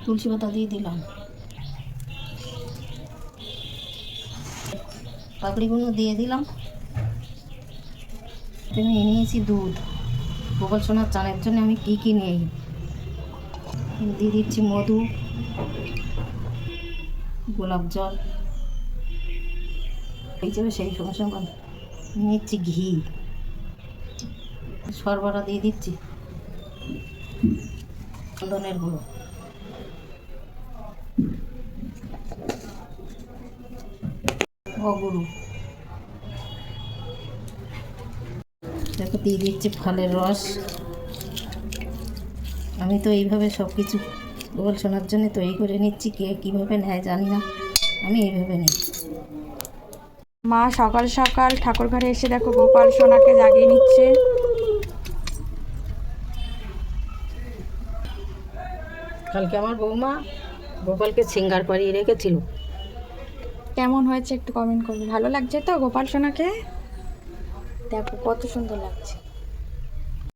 তুলসী পাতা দিয়ে দিলাম, পাপড়িগুলো দিয়ে দিলাম। আমি নিয়েছি দুধ, গোপাল সোনার চানের জন্য আমি কী নেই, দিয়ে দিচ্ছি মধু, গোলাপ জল এই যাবে। সেই সঙ্গে সঙ্গে নিচ্ছি ঘি, সরবরা দিয়ে দিচ্ছি, চন্দনের গুঁড়ো, অগুরু, দেখো দিয়ে দিচ্ছি ফলের রস। আমি তো এইভাবে সব কিছু গোপাল সোনার জন্য তৈরি করে নিচ্ছি, কে কীভাবে নেয় জানি না, আমি এইভাবে নিই। মা সকাল সকাল ঠাকুর ঘরে এসে দেখো গোপাল সোনাকে জাগিয়ে নিচ্ছে। কালকে আমার বৌমা গোপালকে সিঙ্গার পাড়িয়ে রেখেছিল। কেমন হয়েছে একটু কমেন্ট করবে। ভালো লাগছে তো গোপাল সোনাকে? দেখো কত সুন্দর লাগছে।